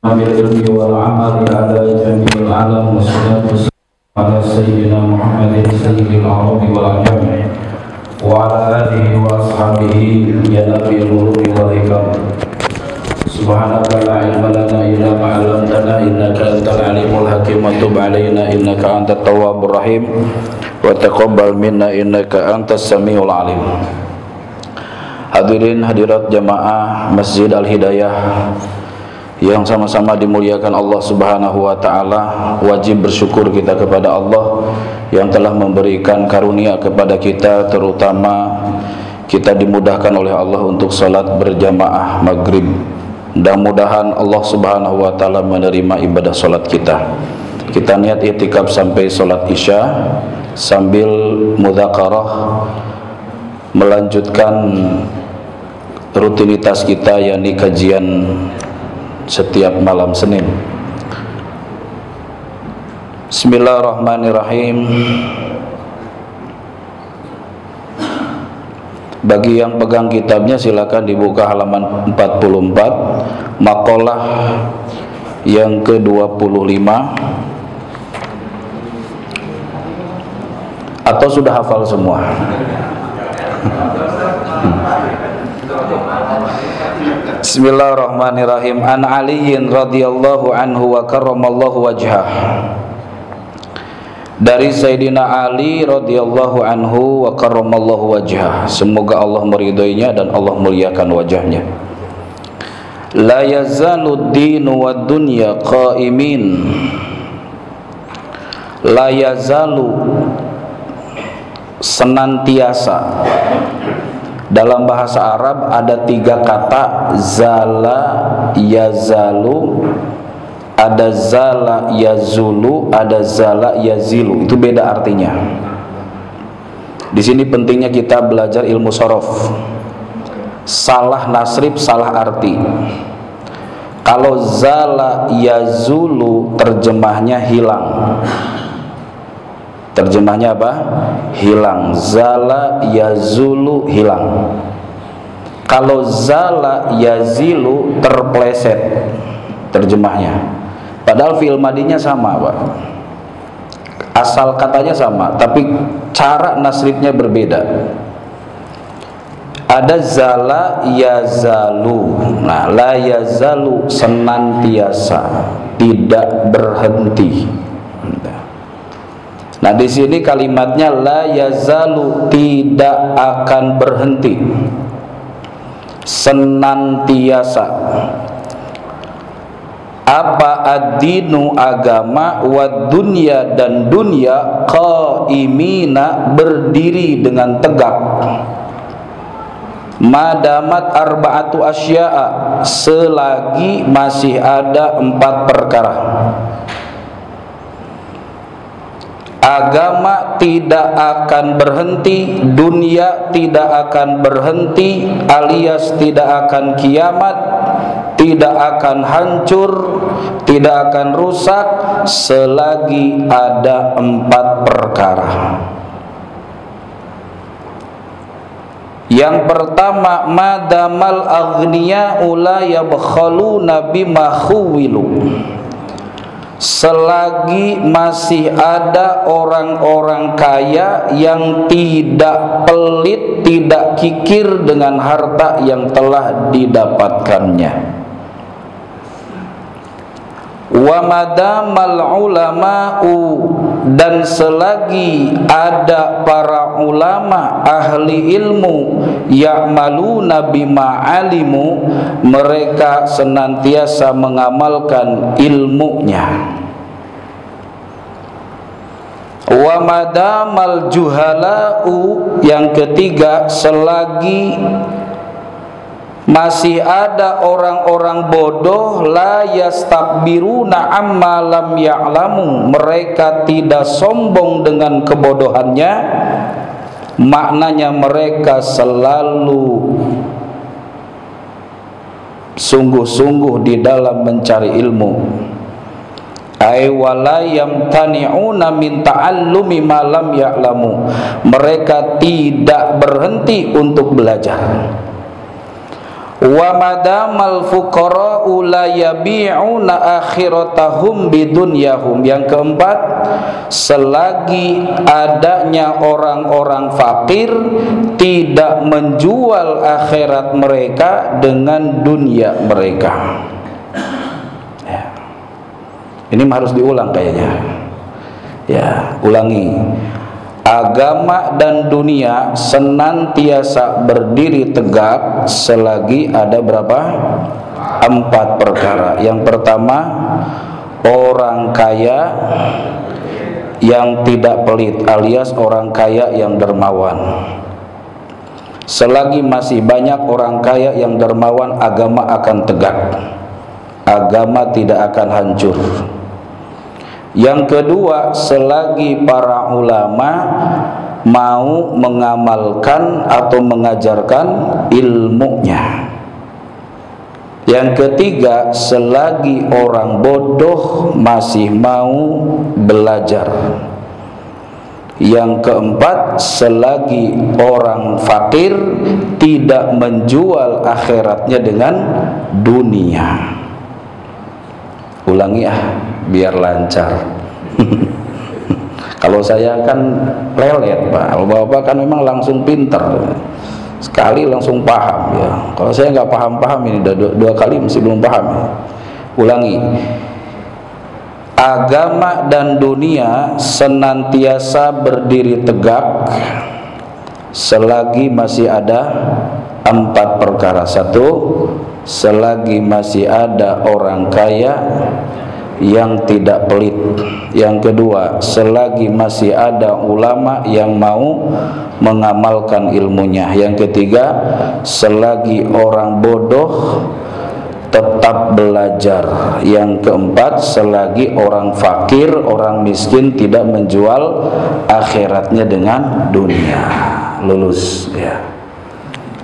بالعلم والعمل على جميع العالم والصلاة والسلام على سيدنا محمد سيد العرب والعجم وعلى آله وأصحابه يا نبي الغرور والحكم. سبحانك لا علم لنا إلا ما علمتنا إنك أنت العليم الحكيم وتب علينا إنك أنت التواب الرحيم وتقبل منا إنك أنت السميع العليم. Hadirin hadirat jamaah Masjid Al-Hidayah yang sama-sama dimuliakan Allah Subhanahu wa taala, wajib bersyukur kita kepada Allah yang telah memberikan karunia kepada kita, terutama kita dimudahkan oleh Allah untuk salat berjamaah maghrib. Mudah-mudahan Allah Subhanahu wa taala menerima ibadah salat kita. Kita niat i'tikaf sampai salat Isya sambil mudzakarah melanjutkan rutinitas kita, yakni kajian setiap malam Senin. Bismillahirrahmanirrahim. Bagi yang pegang kitabnya silakan dibuka halaman 44, maqalah yang ke-25. Atau sudah hafal semua? Bismillahirrahmanirrahim. An Aliyin radhiyallahu anhu wa karramallahu wajhah. Dari Sayyidina Ali radhiyallahu anhu wa karramallahu wajhah, semoga Allah meridhoinya dan Allah muliakan wajahnya. La yazalu ad-dinu wad dunya qa'imin. La yazalu, senantiasa. Dalam bahasa Arab ada 3 kata, zala, yazalu, ada zala yazulu, ada zala yazilu. Itu beda artinya. Di sini pentingnya kita belajar ilmu shorof. Salah nasrib, salah arti. Kalau zala yazulu terjemahnya hilang. Terjemahnya apa? Hilang. Zala yazulu, hilang. Kalau zala yazilu terpleset terjemahnya. Padahal fi'il madinya sama, Pak. Asal katanya sama, tapi cara nasribnya berbeda. Ada zala yazalu. Nah, la yazalu senantiasa, tidak berhenti. Nah, di sini kalimatnya la yazalu, tidak akan berhenti, senantiasa. Apa ad-dinu, agama, wad dunya, dan dunia, qaimina, berdiri dengan tegak. Madamat arba'atu asya'a, selagi masih ada 4 perkara. Agama tidak akan berhenti, dunia tidak akan berhenti, alias tidak akan kiamat, tidak akan hancur, tidak akan rusak selagi ada 4 perkara. Yang pertama, madamal aghniya'u la yabkhaluna bima khuwilu. Selagi masih ada orang-orang kaya yang tidak pelit, tidak kikir dengan harta yang telah didapatkannya. Wa madamal ulama'u, dan selagi ada para ulama ahli ilmu, ya'maluna bima alimu, mereka senantiasa mengamalkan ilmunya. Wa madamal juhala'u, yang ketiga, selagi masih ada orang-orang bodoh, la yastakbiruna amma lam ya'lamu, mereka tidak sombong dengan kebodohannya. Maknanya mereka selalu sungguh-sungguh di dalam mencari ilmu. Ay wala yamtani'una min ta'allumi ma lam ya'lamu, mereka tidak berhenti untuk belajar. wa madamal fuqara'u la yabi'una akhiratahum bidunyahum. Yang keempat, selagi adanya orang-orang fakir tidak menjual akhirat mereka dengan dunia mereka. Ya. Ini harus diulang kayaknya. Ya, ulangi. Agama dan dunia senantiasa berdiri tegak selagi ada berapa? 4 perkara. Yang pertama, orang kaya yang tidak pelit, alias orang kaya yang dermawan. Selagi masih banyak orang kaya yang dermawan, agama akan tegak, agama tidak akan hancur. Yang kedua, selagi para ulama mau mengamalkan atau mengajarkan ilmunya. Yang ketiga, selagi orang bodoh masih mau belajar. Yang keempat, selagi orang fakir tidak menjual akhiratnya dengan dunia. Ulangi biar lancar. Kalau saya kan lelet, Pak. Kalau Bapak kan memang langsung pinter, sekali langsung paham ya. Kalau saya nggak paham ini dua kali masih belum paham ya. Ulangi. Agama dan dunia senantiasa berdiri tegak selagi masih ada 4 perkara. 1, selagi masih ada orang kaya yang tidak pelit. Yang kedua, selagi masih ada ulama yang mau mengamalkan ilmunya. Yang ketiga, selagi orang bodoh tetap belajar. Yang keempat, selagi orang fakir, orang miskin tidak menjual akhiratnya dengan dunia. Lulus ya.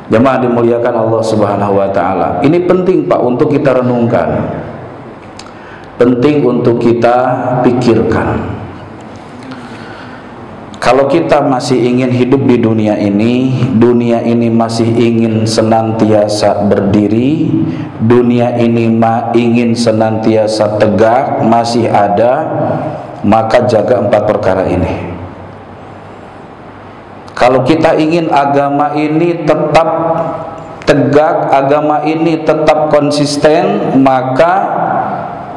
Jemaah dimuliakan Allah Subhanahu wa taala. Ini penting, Pak, untuk kita renungkan. Penting untuk kita pikirkan. Kalau kita masih ingin hidup di dunia ini masih ingin senantiasa berdiri, dunia ini ingin senantiasa tegak, masih ada, maka jaga 4 perkara ini. Kalau kita ingin agama ini tetap tegak, agama ini tetap konsisten, maka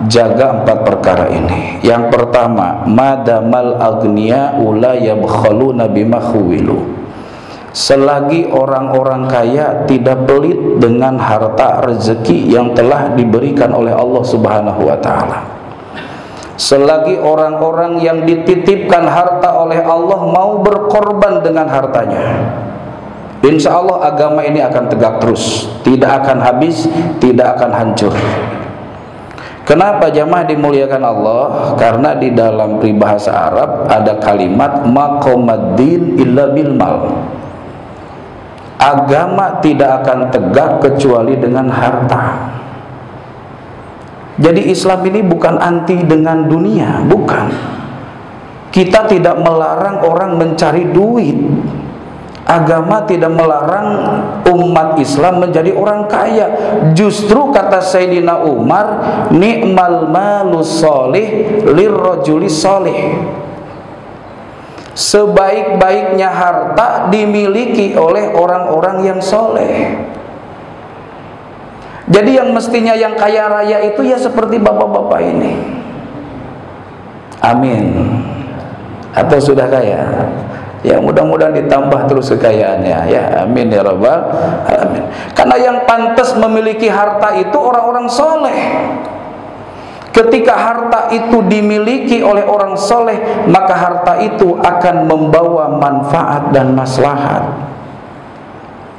jaga 4 perkara ini. Yang pertama, madamal agniya la yabkhaluna bima khuwilu. Selagi orang-orang kaya tidak pelit dengan harta rezeki yang telah diberikan oleh Allah Subhanahu wa taala. Selagi orang-orang yang dititipkan harta oleh Allah mau berkorban dengan hartanya, insya Allah agama ini akan tegak terus, tidak akan habis, tidak akan hancur. Kenapa jamaah dimuliakan Allah? Karena di dalam peribahasa Arab ada kalimat maqamaddin illa bil mal. Agama tidak akan tegak kecuali dengan harta. Jadi Islam ini bukan anti dengan dunia, bukan. Kita tidak melarang orang mencari duit. Agama tidak melarang umat Islam menjadi orang kaya. Justru kata Sayyidina Umar, ni'mal malus solih lirrajuli solih. Sebaik-baiknya harta dimiliki oleh orang-orang yang soleh. Jadi yang mestinya yang kaya raya itu ya seperti bapak-bapak ini. Amin. Atau sudah kaya? Ya mudah-mudahan ditambah terus kekayaannya. Ya amin ya rabbal alamin. Karena yang pantas memiliki harta itu orang-orang soleh. Ketika harta itu dimiliki oleh orang soleh, maka harta itu akan membawa manfaat dan maslahat.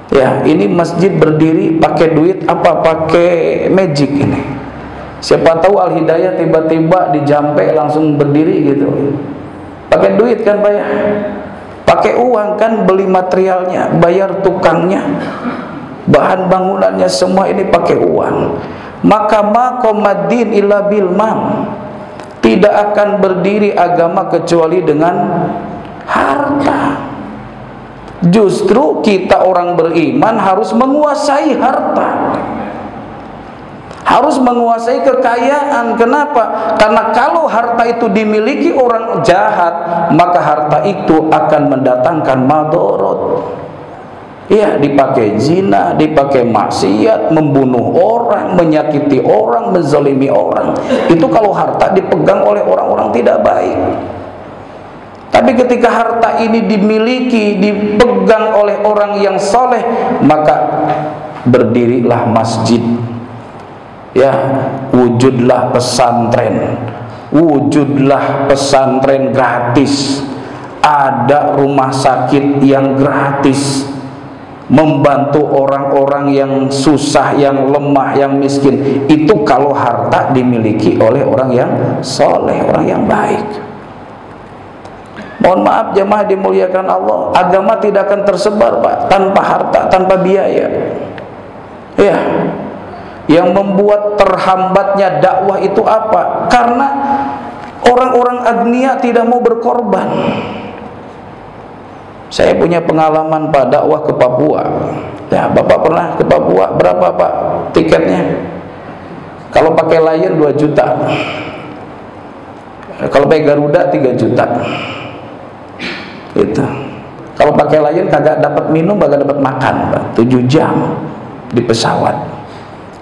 Ya, ini masjid berdiri pakai duit apa pakai magic ini? Siapa tahu Al Hidayah tiba-tiba dijampe langsung berdiri gitu. Pakai duit kan Pak ya? Pakai uang kan, beli materialnya, bayar tukangnya, bahan bangunannya, semua ini pakai uang. Maka maqamaddin illa bil mal. Tidak akan berdiri agama kecuali dengan harta. Justru kita orang beriman harus menguasai harta, harus menguasai kekayaan. Kenapa? Karena kalau harta itu dimiliki orang jahat, maka harta itu akan mendatangkan madorot. Ya, dipakai zina, dipakai maksiat, membunuh orang, menyakiti orang, menzalimi orang. Itu kalau harta dipegang oleh orang-orang tidak baik. Tapi ketika harta ini dimiliki, dipegang oleh orang yang soleh, maka berdirilah masjid. Ya, wujudlah pesantren, wujudlah pesantren gratis, ada rumah sakit yang gratis, membantu orang-orang yang susah, yang lemah, yang miskin. Itu kalau harta dimiliki oleh orang yang soleh, orang yang baik. Mohon maaf jemaah dimuliakan Allah, agama tidak akan tersebar Pak tanpa harta, tanpa biaya. Ya, yang membuat terhambatnya dakwah itu apa? Karena orang-orang agnia tidak mau berkorban. Saya punya pengalaman Pak dakwah ke Papua. Ya, Bapak pernah ke Papua? Berapa Pak tiketnya? Kalau pakai Lion 2 juta. Kalau pakai Garuda 3 juta. Itu. Kalau pakai Lion kagak dapat minum, kagak dapat makan Pak. 7 jam di pesawat.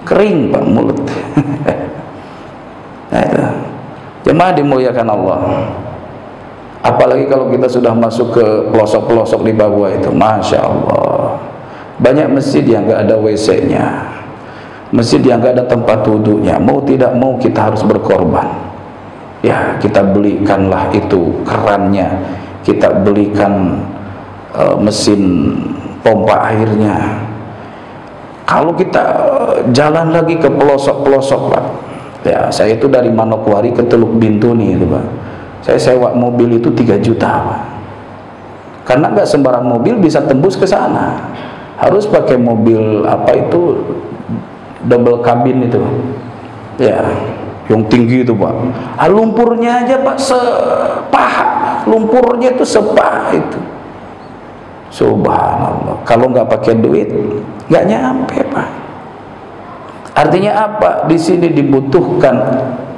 Kering Pak mulut. Nah itu. Jemaah dimuliakan Allah. Apalagi kalau kita sudah masuk ke pelosok-pelosok di Papua itu, Masya Allah, banyak masjid yang gak ada WC-nya, masjid yang gak ada tempat duduknya. Mau tidak mau kita harus berkorban. Ya, kita belikanlah itu kerannya, kita belikan mesin pompa airnya. Kalau kita jalan lagi ke pelosok-pelosok Pak, ya saya itu dari Manokwari ke Teluk Bintuni itu Pak, saya sewa mobil itu 3 juta Pak. Karena nggak sembarang mobil bisa tembus ke sana, harus pakai mobil apa itu, double cabin itu, ya yang tinggi itu Pak. Lumpurnya aja Pak sepaha, lumpurnya itu sepaha itu. Subhanallah, kalau nggak pakai duit nggak nyampe Pak. Artinya apa? Di sini dibutuhkan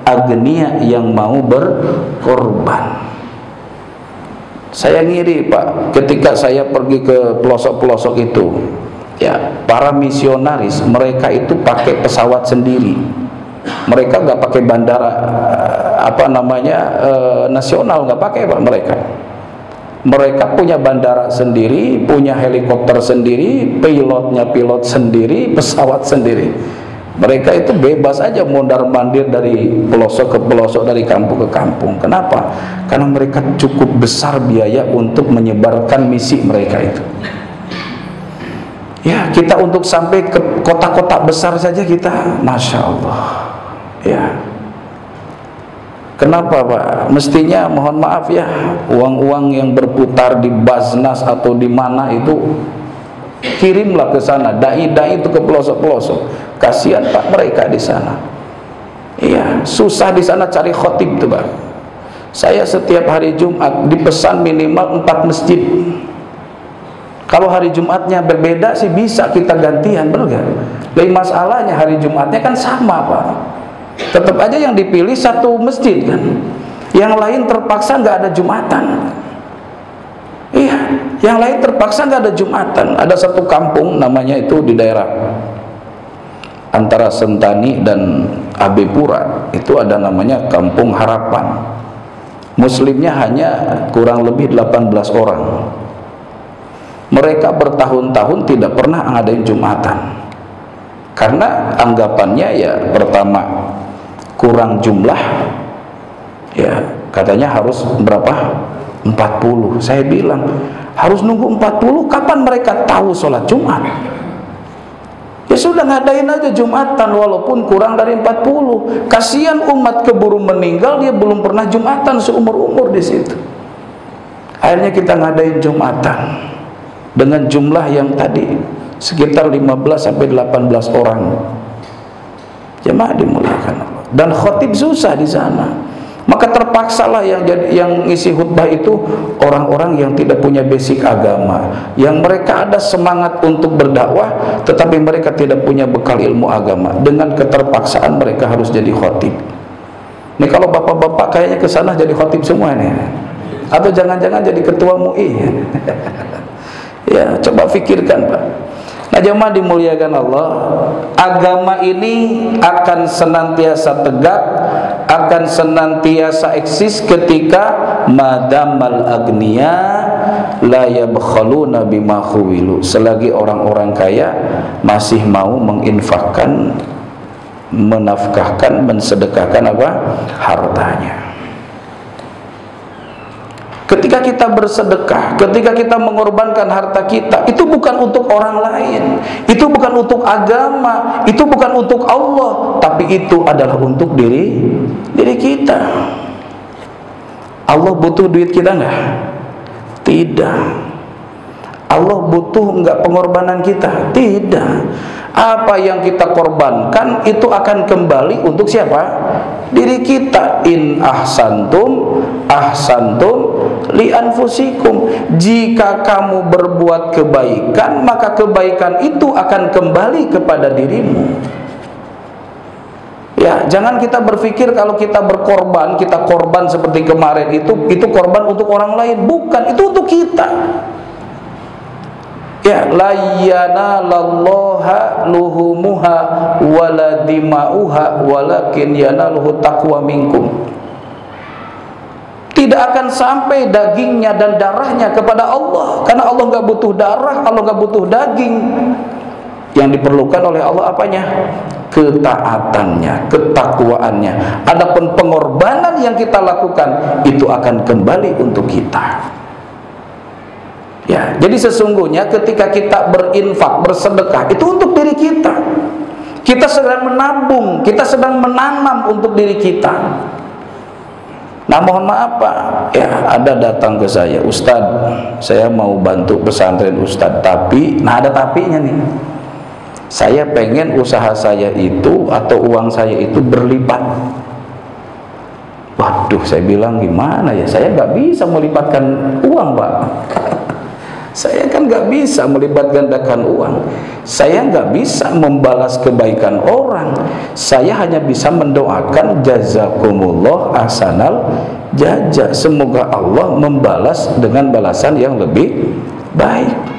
agnia yang mau berkorban. Saya ngiri Pak, ketika saya pergi ke pelosok-pelosok itu, ya para misionaris mereka itu pakai pesawat sendiri. Mereka nggak pakai bandara nasional, nggak pakai Pak mereka. Mereka punya bandara sendiri, punya helikopter sendiri, pilotnya pilot sendiri, pesawat sendiri. Mereka itu bebas aja mondar-mandir dari pelosok ke pelosok, dari kampung ke kampung. Kenapa? Karena mereka cukup besar biaya untuk menyebarkan misi mereka itu. Ya, kita untuk sampai ke kota-kota besar saja kita, Masya Allah. Ya. Kenapa Pak? Mestinya mohon maaf ya, uang-uang yang berputar di Basnas atau di mana itu kirimlah ke sana, dai-dai itu ke pelosok-pelosok. Kasihan Pak mereka di sana. Iya, susah di sana cari khotib tuh Pak. Saya setiap hari Jumat dipesan minimal 4 masjid. Kalau hari Jumatnya berbeda sih bisa kita gantian, benar gak? Lain masalahnya hari Jumatnya kan sama Pak. Tetap aja yang dipilih satu masjid kan, yang lain terpaksa nggak ada Jumatan. Iya, yang lain terpaksa nggak ada Jumatan. Ada satu kampung namanya itu di daerah antara Sentani dan Abepura, itu ada namanya Kampung Harapan. Muslimnya hanya kurang lebih 18 orang. Mereka bertahun-tahun tidak pernah ngadain Jumatan, karena anggapannya ya pertama kurang jumlah, ya katanya harus berapa? 40. Saya bilang harus nunggu 40, kapan mereka tahu sholat Jumat? Ya sudah ngadain aja Jumatan walaupun kurang dari 40. Kasihan umat keburu meninggal, dia belum pernah Jumatan seumur-umur di situ. Akhirnya kita ngadain Jumatan dengan jumlah yang tadi sekitar 15 sampai 18 orang. Jemaah dimuliakan Allah. Dan khotib susah di sana. Maka terpaksa terpaksalah yang ngisi khutbah itu orang-orang yang tidak punya basic agama, yang mereka ada semangat untuk berdakwah tetapi mereka tidak punya bekal ilmu agama. Dengan keterpaksaan mereka harus jadi khotib. Ini kalau bapak-bapak kayaknya ke sana jadi khotib semua nih, atau jangan-jangan jadi ketua MUI. Ya, coba pikirkan Pak. Nah, jemaah dimuliakan Allah, agama ini akan senantiasa tegak, akan senantiasa eksis ketika madamal agniya la yabkhaluna bima khuwilu, selagi orang-orang kaya masih mau menginfakkan, menafkahkan, mensedekahkan apa? Hartanya. Ketika kita bersedekah, ketika kita mengorbankan harta kita, itu bukan untuk orang lain, itu bukan untuk agama, itu bukan untuk Allah, tapi itu adalah untuk diri kita. Allah butuh duit kita enggak? Tidak. Allah butuh enggak pengorbanan kita? Tidak. Apa yang kita korbankan itu akan kembali untuk siapa? Diri kita. In ahsantum li anfusikum. Jika kamu berbuat kebaikan, maka kebaikan itu akan kembali kepada dirimu. Ya, jangan kita berpikir kalau kita berkorban, kita korban seperti kemarin itu korban untuk orang lain. Bukan, itu untuk kita. Ya, la yanalallaha luhumuha wala dima'uha walakin yanaluhu taqwa minkum. Tidak akan sampai dagingnya dan darahnya kepada Allah, karena Allah nggak butuh darah, Allah nggak butuh daging. Yang diperlukan oleh Allah apanya? Ketaatannya, ketakwaannya. Adapun pengorbanan yang kita lakukan itu akan kembali untuk kita. Ya, jadi sesungguhnya ketika kita berinfak, bersedekah, itu untuk diri kita. Kita sedang menabung, kita sedang menanam untuk diri kita. Nah, mohon maaf Pak, ya ada datang ke saya, Ustadz, saya mau bantu pesantren Ustadz, tapi, nah ada tapinya nih, saya pengen usaha saya itu atau uang saya itu berlipat. Waduh, saya bilang gimana ya, saya nggak bisa melipatkan uang Pak. Saya kan nggak bisa melibat gandakan uang. Saya nggak bisa membalas kebaikan orang. Saya hanya bisa mendoakan jazakumullah ahsanal jazaa. Semoga Allah membalas dengan balasan yang lebih baik.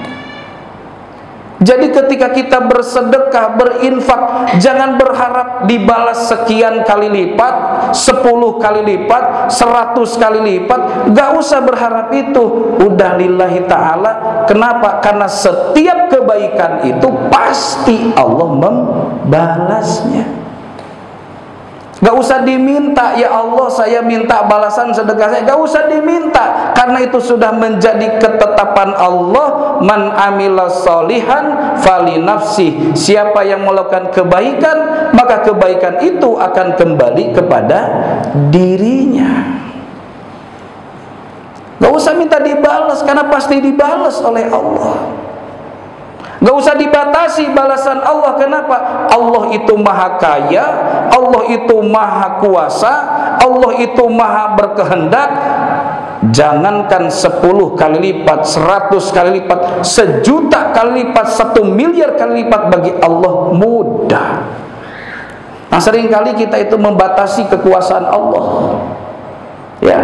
Jadi ketika kita bersedekah, berinfak, jangan berharap dibalas sekian kali lipat, 10 kali lipat, 100 kali lipat. Gak usah berharap itu. Udah lillahi ta'ala. Kenapa? Karena setiap kebaikan itu pasti Allah membalasnya. Gak usah diminta, ya Allah saya minta balasan sedekah saya. Gak usah diminta, karena itu sudah menjadi ketetapan Allah. Man amila solihan fali nafsi. Siapa yang melakukan kebaikan, maka kebaikan itu akan kembali kepada dirinya. Gak usah minta dibalas, karena pasti dibalas oleh Allah. Gak usah dibatasi balasan Allah. Kenapa? Allah itu maha kaya, Allah itu maha kuasa, Allah itu maha berkehendak. Jangankan 10 kali lipat, 100 kali lipat, 1.000.000 kali lipat, 1 miliar kali lipat, bagi Allah mudah. Nah, seringkali kita itu membatasi kekuasaan Allah. Ya,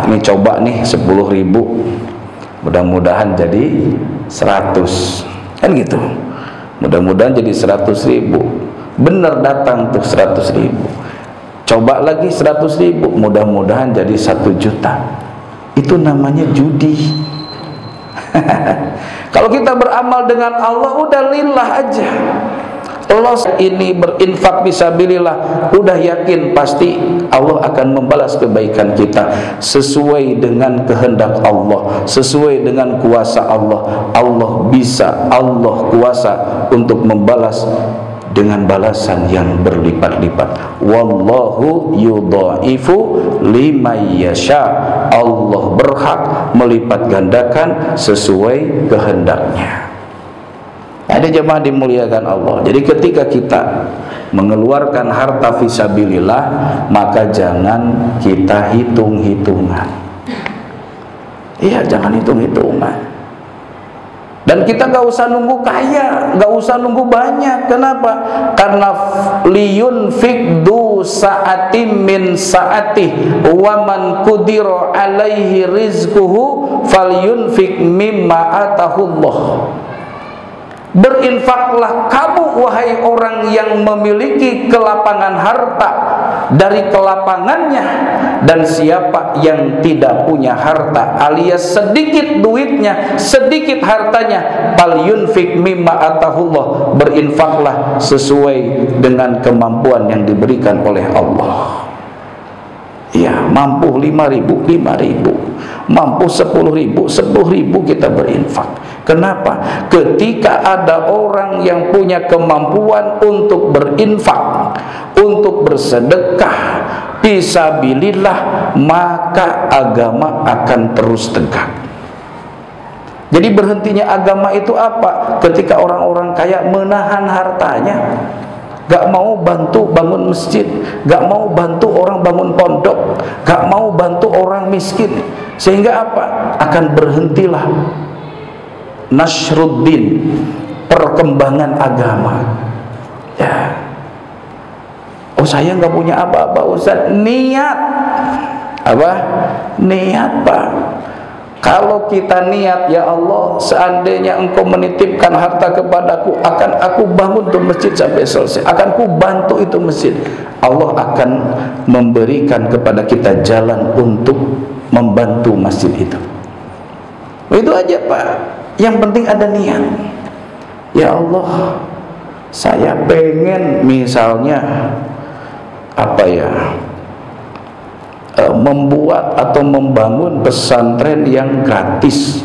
ini coba nih 10.000, mudah-mudahan jadi 100, kan gitu. Mudah-mudahan jadi 100.000. Bener datang tuh 100.000. Coba lagi 100.000, mudah-mudahan jadi 1 juta. Itu namanya judi. Kalau kita beramal dengan Allah, udah lillah aja. Allah ini berinfak fisabilillah, udah yakin pasti Allah akan membalas kebaikan kita sesuai dengan kehendak Allah, sesuai dengan kuasa Allah. Allah bisa, Allah kuasa untuk membalas dengan balasan yang berlipat-lipat. Wallahu yudhaifu liman yasha. Allah berhak melipat gandakan sesuai kehendaknya. Ada jemaah dimuliakan Allah. Jadi ketika kita mengeluarkan harta fisabilillah, maka jangan kita hitung-hitungan. Iya, jangan hitung-hitungan. Dan kita gak usah nunggu kaya, gak usah nunggu banyak. Kenapa? Karena liyunfik du sa'atim min sa'atih wa man qudira alaihi rizquhu falyunfik mimma atahullah. Berinfaklah kamu wahai orang yang memiliki kelapangan harta dari kelapangannya, dan siapa yang tidak punya harta alias sedikit duitnya, sedikit hartanya, fal yunfik mimma atahullah, berinfaklah sesuai dengan kemampuan yang diberikan oleh Allah. Ya, mampu 5.000, 5.000, mampu 10.000, 10.000 kita berinfak. Kenapa? Ketika ada orang yang punya kemampuan untuk berinfak, untuk bersedekah fisabilillah, maka agama akan terus tegak. Jadi berhentinya agama itu apa? Ketika orang-orang kaya menahan hartanya, gak mau bantu bangun masjid, gak mau bantu orang bangun pondok, gak mau bantu orang miskin. Sehingga apa? Akan berhentilah Nasruddin, perkembangan agama. Ya. Oh, saya nggak punya apa-apa, Ustaz. Niat apa? Niat, Pak. Kalau kita niat, ya Allah, seandainya Engkau menitipkan harta kepadaku, akan aku bangun tuh masjid sampai selesai, akan ku bantu itu masjid. Allah akan memberikan kepada kita jalan untuk membantu masjid itu. Itu aja, Pak. Yang penting ada niat. Ya Allah, saya pengen misalnya apa ya, membuat atau membangun pesantren yang gratis.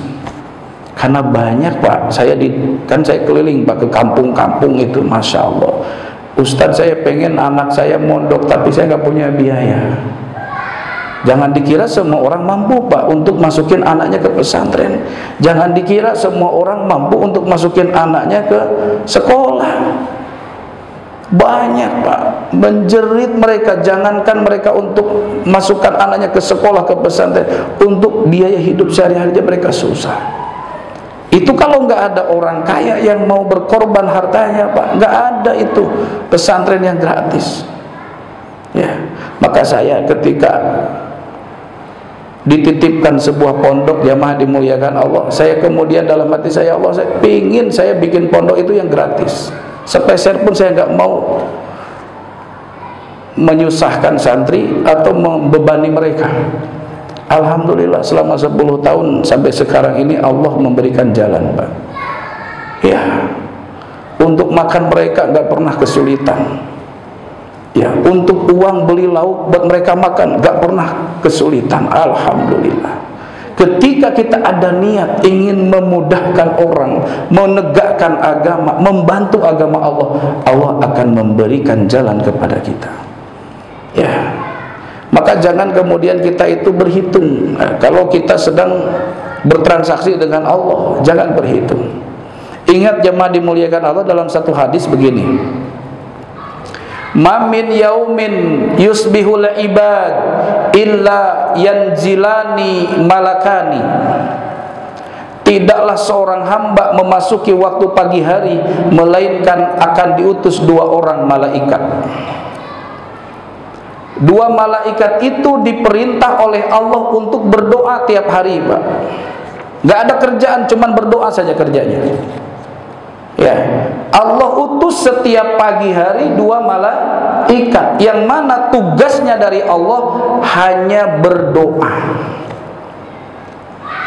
Karena banyak, Pak, saya keliling, Pak, ke kampung-kampung itu, Masya Allah, Ustadz, saya pengen anak saya mondok, tapi saya nggak punya biaya. Jangan dikira semua orang mampu, Pak, untuk masukin anaknya ke pesantren. Jangan dikira semua orang mampu untuk masukin anaknya ke sekolah. Banyak, Pak, menjerit mereka. Jangankan mereka untuk masukkan anaknya ke sekolah, ke pesantren, untuk biaya hidup sehari-hari mereka susah. Itu kalau nggak ada orang kaya yang mau berkorban hartanya, Pak. Nggak ada itu pesantren yang gratis. Ya, maka saya ketika dititipkan sebuah pondok jamaah dimuliakan Allah, saya kemudian dalam hati saya, Allah, saya pingin saya bikin pondok itu yang gratis. Sepeser pun saya nggak mau menyusahkan santri atau membebani mereka. Alhamdulillah selama 10 tahun sampai sekarang ini Allah memberikan jalan, Pak. Ya, untuk makan mereka nggak pernah kesulitan. Ya, untuk uang beli lauk buat mereka makan gak pernah kesulitan. Alhamdulillah. Ketika kita ada niat ingin memudahkan orang, menegakkan agama, membantu agama Allah, Allah akan memberikan jalan kepada kita. Ya. Maka jangan kemudian kita itu berhitung. Nah, kalau kita sedang bertransaksi dengan Allah, jangan berhitung. Ingat jemaah dimuliakan Allah, dalam satu hadis begini, ma min yaumin yusbihul ibad illa yanzilani malakani. Tidaklah seorang hamba memasuki waktu pagi hari melainkan akan diutus 2 orang malaikat. 2 malaikat itu diperintah oleh Allah untuk berdoa tiap hari, Pak. Gak ada kerjaan, cuman berdoa saja kerjanya. Ya, Allah utus setiap pagi hari 2 malaikat yang mana tugasnya dari Allah hanya berdoa.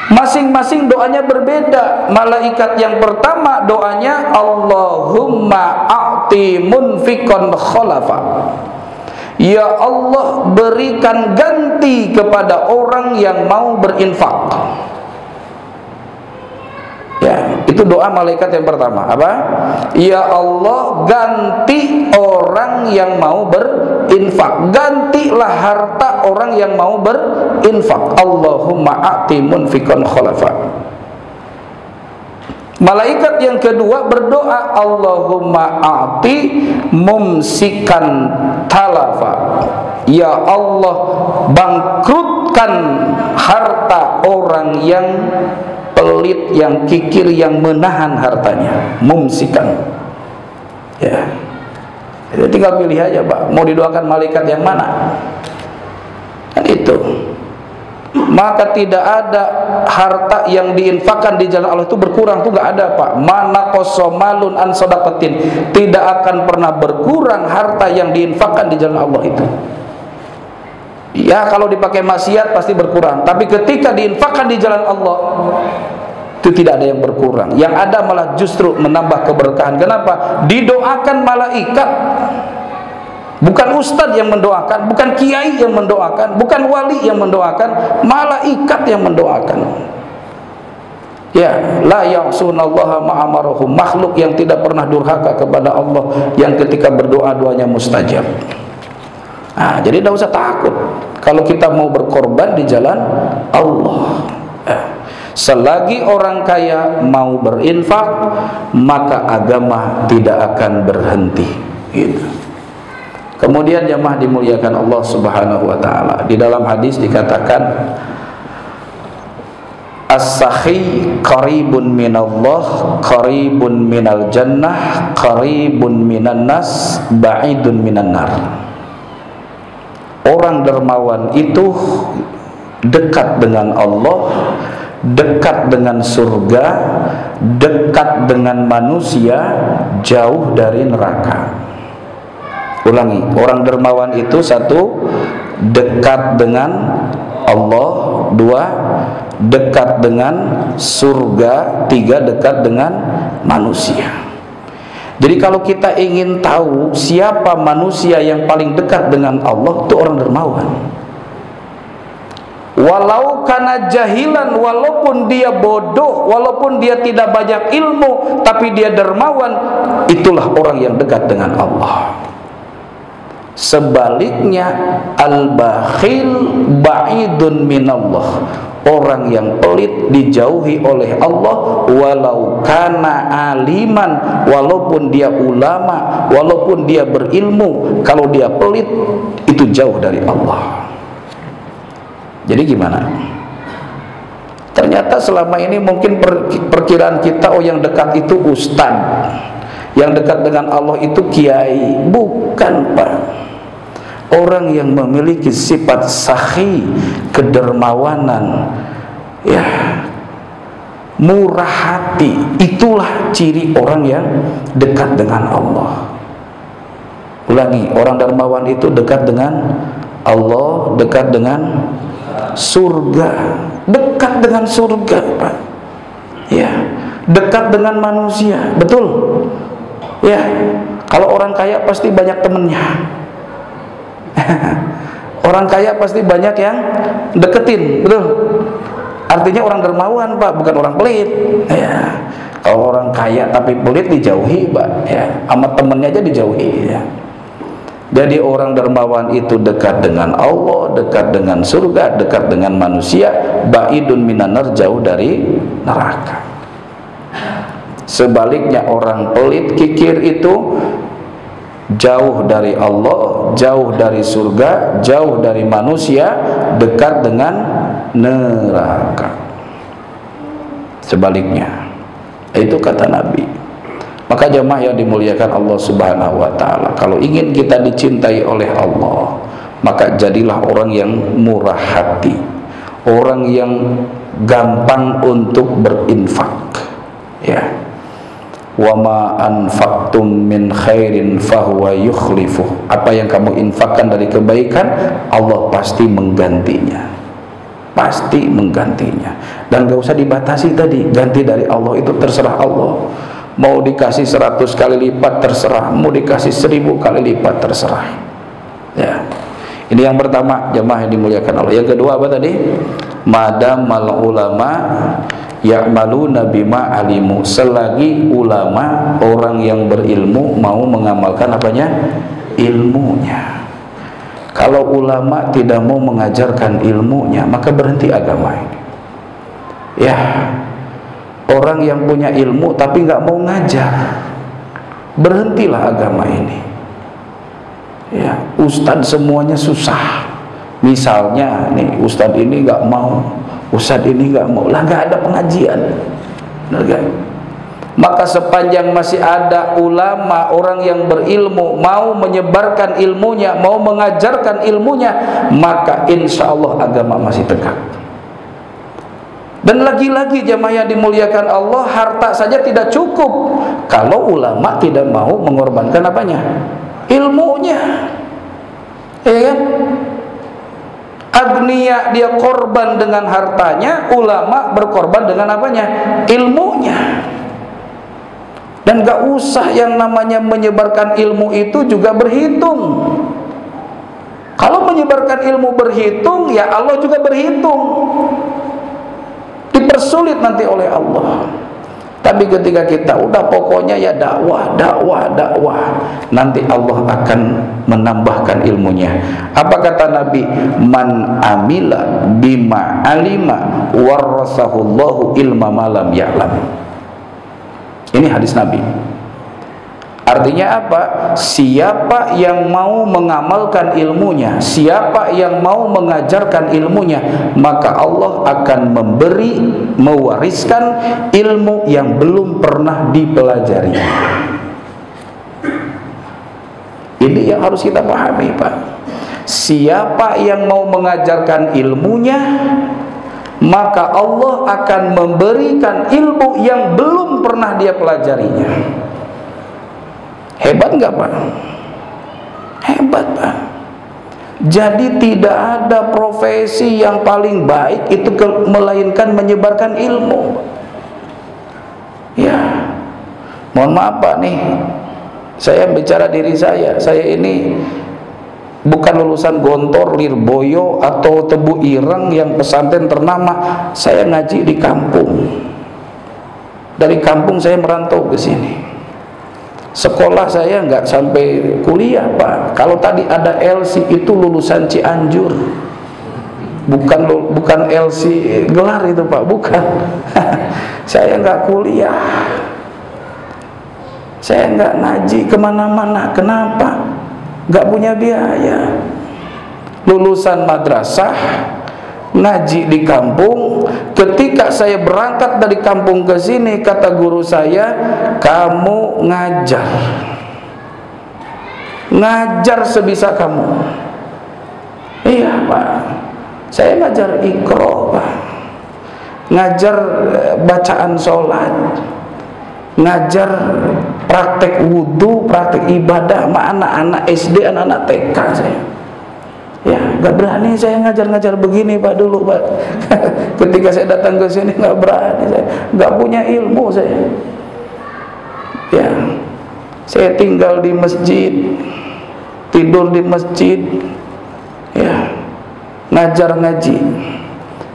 Masing-masing doanya berbeda. Malaikat yang pertama doanya, Allahumma a'ti munfiqan khalafa. Ya Allah, berikan ganti kepada orang yang mau berinfak. Ya, itu doa malaikat yang pertama. Apa? Ya Allah, ganti orang yang mau berinfak. Gantilah harta orang yang mau berinfak. Allahumma a'ti munfiqan khalafa. Malaikat yang kedua berdoa, Allahumma a'ti mumsikan talafa. Ya Allah, bangkrutkan harta orang yang pelit, yang kikir, yang menahan hartanya. Mumsikan. Ya. Jadi tinggal pilih aja, Pak, mau didoakan malaikat yang mana? Kan itu. Maka tidak ada harta yang diinfakkan di jalan Allah itu berkurang, itu nggak ada, Pak. Mana kosomalun an sodakotin, tidak akan pernah berkurang harta yang diinfakkan di jalan Allah itu. Ya, kalau dipakai maksiat pasti berkurang, tapi ketika diinfakkan di jalan Allah itu tidak ada yang berkurang. Yang ada malah justru menambah keberkahan. Kenapa? Didoakan malaikat. Bukan ustadz yang mendoakan, bukan kiai yang mendoakan, bukan wali yang mendoakan, malaikat yang mendoakan. Ya, la ya'sunallaha ma amarahum, makhluk yang tidak pernah durhaka kepada Allah, yang ketika berdoa doanya mustajab. Nah, jadi tidak usah takut kalau kita mau berkorban di jalan Allah. Selagi orang kaya mau berinfak, maka agama tidak akan berhenti. Gitu. Kemudian jemaah dimuliakan Allah Subhanahu wa taala, di dalam hadis dikatakan as-sakhi qaribun minallah, qaribun minal jannah, qaribun minan nas, ba'idun minan nar. Orang dermawan itu dekat dengan Allah, dekat dengan surga, dekat dengan manusia, jauh dari neraka. Ulangi, orang dermawan itu satu, dekat dengan Allah, dua, dekat dengan surga, tiga, dekat dengan manusia. Jadi kalau kita ingin tahu siapa manusia yang paling dekat dengan Allah, itu orang dermawan. Walau karena jahilan, walaupun dia bodoh, walaupun dia tidak banyak ilmu, tapi dia dermawan, itulah orang yang dekat dengan Allah. Sebaliknya, al-bakhil ba'idun minallah, orang yang pelit dijauhi oleh Allah. Walau kana aliman, walaupun dia ulama, walaupun dia berilmu, kalau dia pelit itu jauh dari Allah. Jadi gimana? Ternyata selama ini mungkin perkiraan kita, oh yang dekat itu ustad, yang dekat dengan Allah itu kiai. Bukan, Pak. Orang yang memiliki sifat sakhi, kedermawanan, ya, murah hati, itulah ciri orang yang dekat dengan Allah. Ulangi, orang dermawan itu dekat dengan Allah, dekat dengan surga, dekat dengan surga, Pak. Ya, dekat dengan manusia, betul. Ya, kalau orang kaya pasti banyak temennya. Orang kaya pasti banyak yang deketin, betul. Artinya orang dermawan, Pak, bukan orang pelit. Ya, kalau orang kaya tapi pelit dijauhi, Pak. Ya, sama temennya aja dijauhi. Ya. Jadi orang dermawan itu dekat dengan Allah, dekat dengan surga, dekat dengan manusia, ba'idun minanar, jauh dari neraka. Sebaliknya orang pelit kikir itu jauh dari Allah, jauh dari surga, jauh dari manusia, dekat dengan neraka. Sebaliknya, itu kata Nabi. Maka jemaah yang dimuliakan Allah Subhanahu wa taala, kalau ingin kita dicintai oleh Allah, maka jadilah orang yang murah hati, orang yang gampang untuk berinfak. Ya. Wa ma anfaqtum min khairin fahuwa yukhlifuh. Apa yang kamu infakkan dari kebaikan, Allah pasti menggantinya. Pasti menggantinya. Dan gak usah dibatasi tadi, ganti dari Allah itu terserah Allah. Mau dikasih 100 kali lipat terserah, mau dikasih 1000 kali lipat terserah. Ya. Ini yang pertama, jemaah yang dimuliakan Allah. Yang kedua apa tadi? Madamal ulama ya'maluna bima alimu, selagi ulama, orang yang berilmu mau mengamalkan apanya? Ilmunya. Kalau ulama tidak mau mengajarkan ilmunya, maka berhenti agama ini. Ya, orang yang punya ilmu tapi nggak mau ngajar. Berhentilah agama ini. Ya, ustadz semuanya susah. Misalnya nih, ustadz ini nggak mau, ustadz ini nggak mau, lah nggak ada pengajian. Benar kan? Maka sepanjang masih ada ulama, orang yang berilmu, mau menyebarkan ilmunya, mau mengajarkan ilmunya, maka insya Allah agama masih tegak. Dan lagi-lagi jemaah yang dimuliakan Allah, harta saja tidak cukup kalau ulama tidak mau mengorbankan apanya? Ilmunya. Ya kan? Agniya dia korban dengan hartanya, ulama berkorban dengan apanya? Ilmunya. Dan gak usah yang namanya menyebarkan ilmu itu juga berhitung. Kalau menyebarkan ilmu berhitung, ya Allah juga berhitung. Dipersulit nanti oleh Allah. Tapi ketika kita udah pokoknya ya dakwah, nanti Allah akan menambahkan ilmunya. Apa kata Nabi? Man amila bima alima warasahullahu ilma malam ya'lam. Ini hadis Nabi. Artinya apa? Siapa yang mau mengamalkan ilmunya, siapa yang mau mengajarkan ilmunya, maka Allah akan memberi, mewariskan ilmu yang belum pernah dipelajari. Ini yang harus kita pahami, Pak. Siapa yang mau mengajarkan ilmunya, maka Allah akan memberikan ilmu yang belum pernah dia pelajarinya. Hebat nggak, Pak? Hebat, Pak. Jadi tidak ada profesi yang paling baik itu melainkan menyebarkan ilmu. Ya, mohon maaf Pak nih, saya bicara diri saya ini bukan lulusan Gontor, Lirboyo atau Tebu Ireng yang pesantren ternama. Saya ngaji di kampung. Dari kampung saya merantau ke sini. Sekolah saya nggak sampai kuliah, Pak. Kalau tadi ada LC itu lulusan Cianjur. Bukan LC gelar itu, Pak, bukan. Saya nggak kuliah. Saya nggak ngaji kemana-mana. Kenapa? Nggak punya biaya. Lulusan madrasah, ngaji di kampung. Ketika saya berangkat dari kampung ke sini, kata guru saya, kamu ngajar sebisa kamu. Iya, Pak. Saya ngajar Iqra, Pak. Ngajar bacaan sholat, ngajar praktek wudhu, praktek ibadah sama anak-anak SD, anak-anak TK saya. Ya, nggak berani saya ngajar-ngajar begini, Pak, dulu, Pak. Ketika saya datang ke sini nggak berani, saya nggak punya ilmu saya. Ya, saya tinggal di masjid, tidur di masjid, ya, ngajar ngaji.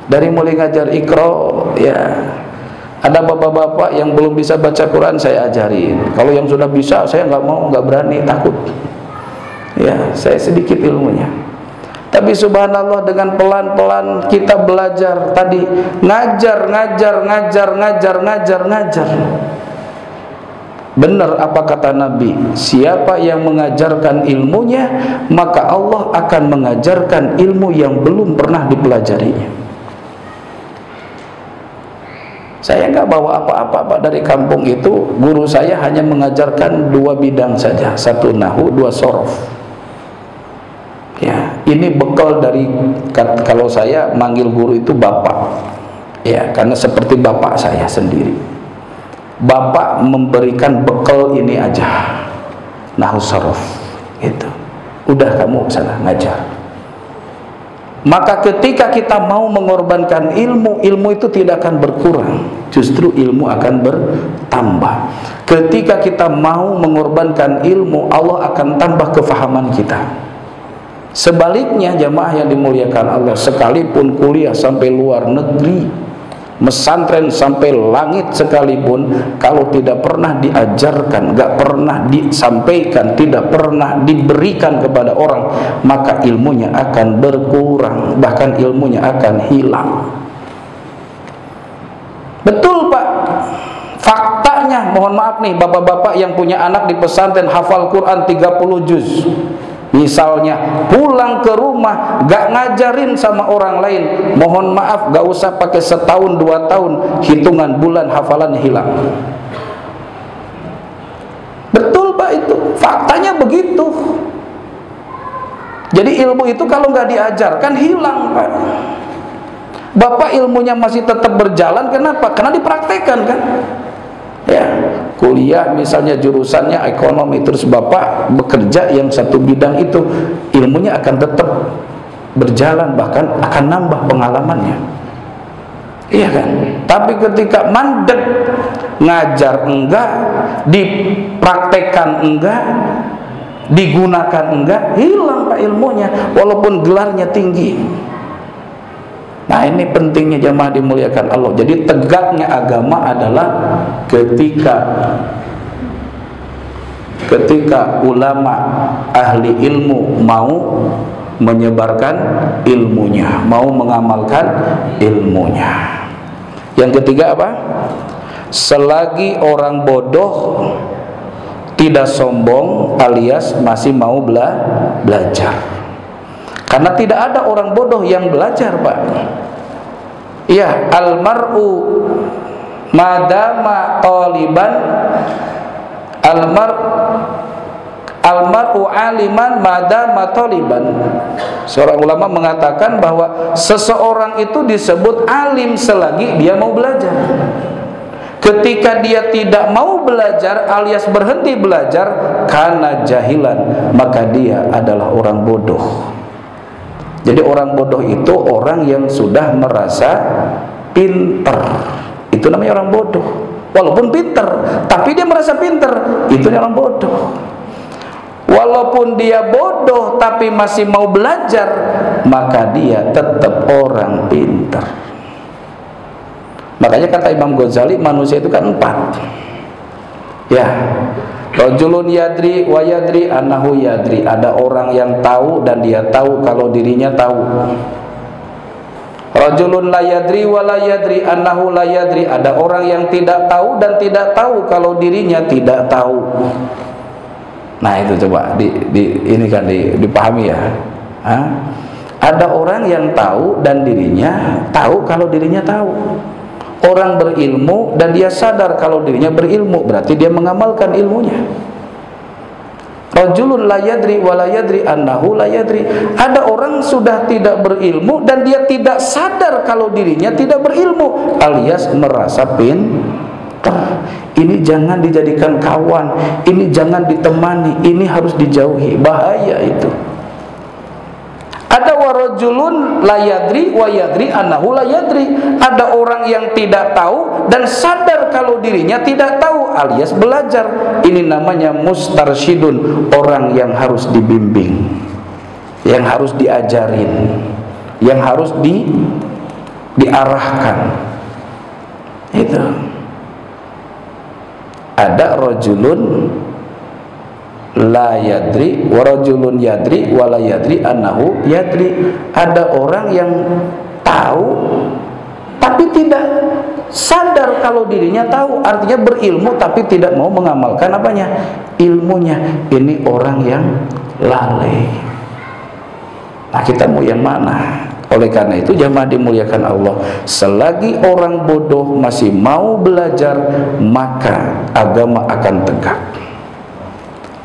Dari mulai ngajar Iqra, ya, ada bapak-bapak yang belum bisa baca Quran saya ajarin. Kalau yang sudah bisa saya nggak mau, nggak berani, takut. Ya, saya sedikit ilmunya. Tapi subhanallah dengan pelan-pelan kita belajar tadi, ngajar. Benar apa kata Nabi, siapa yang mengajarkan ilmunya, maka Allah akan mengajarkan ilmu yang belum pernah dipelajarinya. Saya nggak bawa apa-apa, Pak. Dari kampung itu guru saya hanya mengajarkan 2 bidang saja, 1 nahwu, 2 sorof. Ya, ini bekal dari, kalau saya manggil guru itu bapak. Ya, karena seperti bapak saya sendiri. Bapak memberikan bekal ini aja, nahwu sorof, gitu. Udah kamu sana ngajar. Maka ketika kita mau mengorbankan ilmu, ilmu itu tidak akan berkurang, justru ilmu akan bertambah. Ketika kita mau mengorbankan ilmu, Allah akan tambah kefahaman kita. Sebaliknya jamaah yang dimuliakan Allah, sekalipun kuliah sampai luar negeri, mesantren sampai langit sekalipun, kalau tidak pernah diajarkan, gak pernah disampaikan, tidak pernah diberikan kepada orang, maka ilmunya akan berkurang, bahkan ilmunya akan hilang. Betul Pak. Faktanya, mohon maaf nih bapak-bapak yang punya anak di pesantren hafal Quran 30 juz. Misalnya pulang ke rumah gak ngajarin sama orang lain, mohon maaf gak usah pakai setahun 2 tahun, hitungan bulan hafalannya hilang. Betul Pak, itu faktanya begitu. Jadi ilmu itu kalau nggak diajarkan hilang Pak. Bapak ilmunya masih tetap berjalan, kenapa? Karena dipraktekkan kan. Ya, kuliah misalnya jurusannya ekonomi, terus Bapak bekerja yang satu bidang itu, ilmunya akan tetap berjalan, bahkan akan nambah pengalamannya. Iya kan? Tapi ketika mandek, ngajar enggak, dipraktekkan enggak, digunakan enggak, hilang Pak ilmunya walaupun gelarnya tinggi. Nah, ini pentingnya jamaah dimuliakan Allah. Jadi tegaknya agama adalah ketika ulama ahli ilmu mau menyebarkan ilmunya, mau mengamalkan ilmunya. Yang ketiga apa? Selagi orang bodoh tidak sombong alias masih mau belajar. Karena tidak ada orang bodoh yang belajar Pak. Ya, almar'u madama taliban, almar'u aliman madama taliban. Seorang ulama mengatakan bahwa seseorang itu disebut alim selagi dia mau belajar. Ketika dia tidak mau belajar alias berhenti belajar karena jahilan, maka dia adalah orang bodoh. Jadi orang bodoh itu orang yang sudah merasa pinter. Itu namanya orang bodoh. Walaupun pinter, tapi dia merasa pinter, itu orang bodoh. Walaupun dia bodoh tapi masih mau belajar, maka dia tetap orang pinter. Makanya kata Imam Ghazali, manusia itu kan 4. Ya, rajulun yadri wa yadri annahu yadri. Ada orang yang tahu dan dia tahu kalau dirinya tahu. Rajulun la yadri wa la yadri annahu la yadri. Ada orang yang tidak tahu dan tidak tahu kalau dirinya tidak tahu. Nah, itu coba ini kan dipahami ya. Hah? Ada orang yang tahu dan dirinya tahu kalau dirinya tahu. Orang berilmu dan dia sadar kalau dirinya berilmu, berarti dia mengamalkan ilmunya. Rajulun la yadri wa la yadri annahu la yadri. Ada orang sudah tidak berilmu dan dia tidak sadar kalau dirinya tidak berilmu, alias merasa pintar. Ini jangan dijadikan kawan, ini jangan ditemani, ini harus dijauhi, bahaya itu. Ada warajulun la yadri wa yadri annahu la yadri. Ada orang yang tidak tahu dan sadar kalau dirinya tidak tahu, alias belajar. Ini namanya mustarsyidun, orang yang harus dibimbing, yang harus diajarin, yang harus diarahkan. Itu. Ada rajulun la yadri wa rajulun yadri wa la yadri annahu yadri. Ada orang yang tahu tapi tidak sadar kalau dirinya tahu, artinya berilmu tapi tidak mau mengamalkan apanya? Ilmunya. Ini orang yang lalai. Nah, kita mau yang mana? Oleh karena itu jamaah dimuliakan Allah, selagi orang bodoh masih mau belajar, maka agama akan tegak.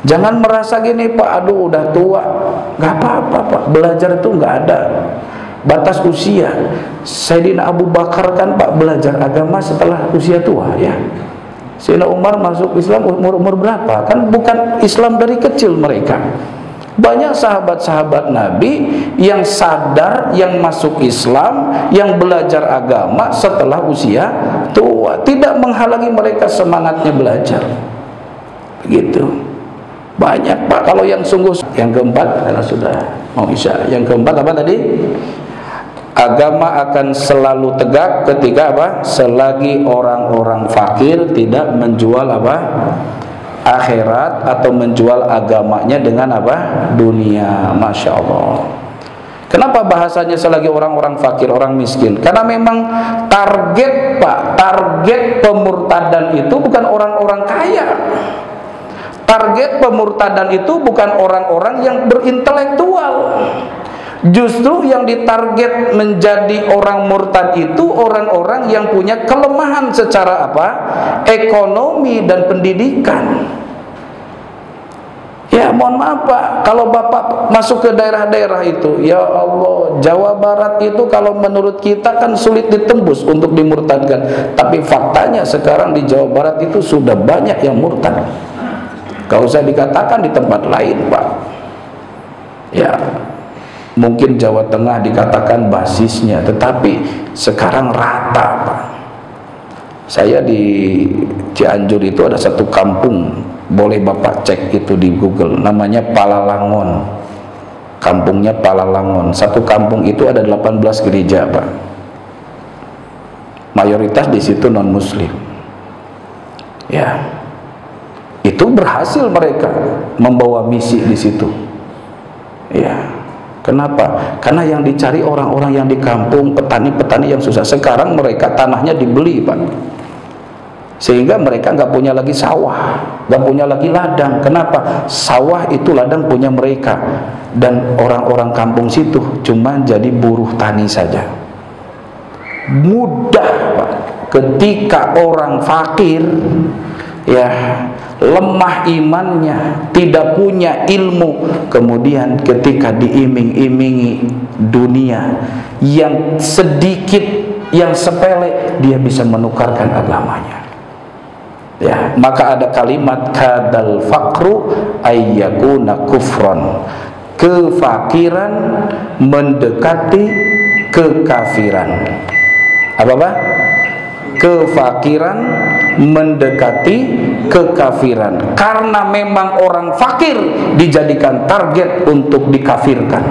Jangan merasa gini, Pak, aduh udah tua. Gak apa-apa Pak, belajar itu gak ada batas usia. Sayyidina Abu Bakar kan Pak belajar agama setelah usia tua ya. Sayyidina Umar masuk Islam umur berapa? Kan bukan Islam dari kecil mereka. Banyak sahabat-sahabat Nabi yang sadar, yang masuk Islam, yang belajar agama setelah usia tua. Tidak menghalangi mereka semangatnya belajar. Begitu. Banyak Pak. Kalau yang sungguh. Yang keempat, karena sudah mau isya. Yang keempat apa tadi? Agama akan selalu tegak ketika apa? Selagi orang-orang fakir tidak menjual apa? Akhirat atau menjual agamanya dengan apa? Dunia. Masya Allah. Kenapa bahasanya selagi orang-orang fakir, orang miskin? Karena memang target, Pak, target pemurtadan itu bukan orang-orang kaya. Target pemurtadan itu bukan orang-orang yang berintelektual. Justru yang ditarget menjadi orang murtad itu orang-orang yang punya kelemahan secara apa? Ekonomi dan pendidikan. Ya mohon maaf Pak, kalau Bapak masuk ke daerah-daerah itu, ya Allah, Jawa Barat itu kalau menurut kita kan sulit ditembus untuk dimurtadkan. Tapi faktanya sekarang di Jawa Barat itu sudah banyak yang murtad. Gak usah dikatakan di tempat lain Pak. Ya, mungkin Jawa Tengah dikatakan basisnya, tetapi sekarang rata Pak. Saya di Cianjur itu ada satu kampung, boleh Bapak cek itu di Google, namanya Palalangon. Kampungnya Palalangon. Satu kampung itu ada 18 gereja Pak. Mayoritas di situ non muslim. Ya, itu berhasil mereka membawa misi di situ. Ya, kenapa? Karena yang dicari orang-orang yang di kampung, petani-petani yang susah. Sekarang mereka tanahnya dibeli Pak, sehingga mereka nggak punya lagi sawah, nggak punya lagi ladang. Kenapa? Sawah itu ladang punya mereka, dan orang-orang kampung situ cuma jadi buruh tani saja. Mudah Pak, ketika orang fakir, ya, lemah imannya, tidak punya ilmu, kemudian ketika diiming-imingi dunia yang sedikit, yang sepele, dia bisa menukarkan agamanya. Ya, maka ada kalimat kadal fakru ayyakuna kufron. Kefakiran mendekati kekafiran. Apa Pak? Kefakiran mendekati kekafiran. Karena memang orang fakir dijadikan target untuk dikafirkan.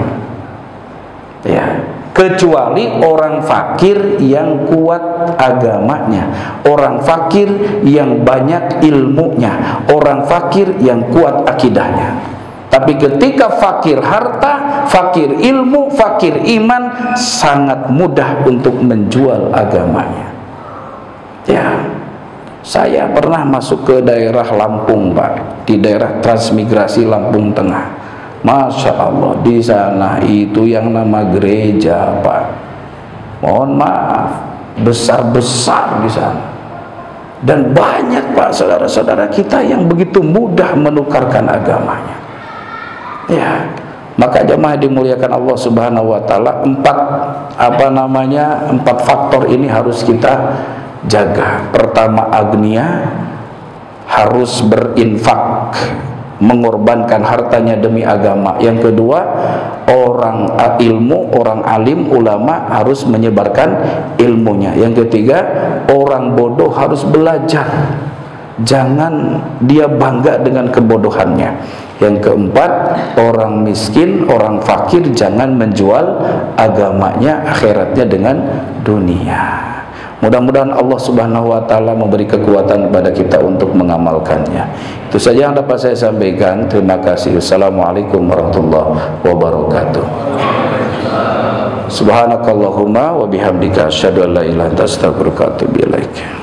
Ya, kecuali orang fakir yang kuat agamanya, orang fakir yang banyak ilmunya, orang fakir yang kuat akidahnya. Tapi ketika fakir harta, fakir ilmu, fakir iman, sangat mudah untuk menjual agamanya. Ya, saya pernah masuk ke daerah Lampung Pak, di daerah transmigrasi Lampung Tengah. Masya Allah, di sana itu yang nama gereja Pak, mohon maaf, besar-besar di sana. Dan banyak Pak saudara-saudara kita yang begitu mudah menukarkan agamanya. Ya, maka jemaah dimuliakan Allah Subhanahu wa taala, empat faktor ini harus kita jaga. Pertama, agnia, harus berinfak, mengorbankan hartanya demi agama. Yang kedua, orang ilmu, orang alim, ulama harus menyebarkan ilmunya. Yang ketiga, orang bodoh harus belajar, jangan dia bangga dengan kebodohannya. Yang keempat, orang miskin, orang fakir jangan menjual agamanya, akhiratnya dengan dunia. Mudah-mudahan Allah Subhanahu wa taala memberi kekuatan kepada kita untuk mengamalkannya. Itu saja yang dapat saya sampaikan. Terima kasih. Assalamualaikum warahmatullahi wabarakatuh. Subhanakallahumma wa bihamdika asyhadu an la ilaha illa anta astaghfiruka wa atubu ilaik.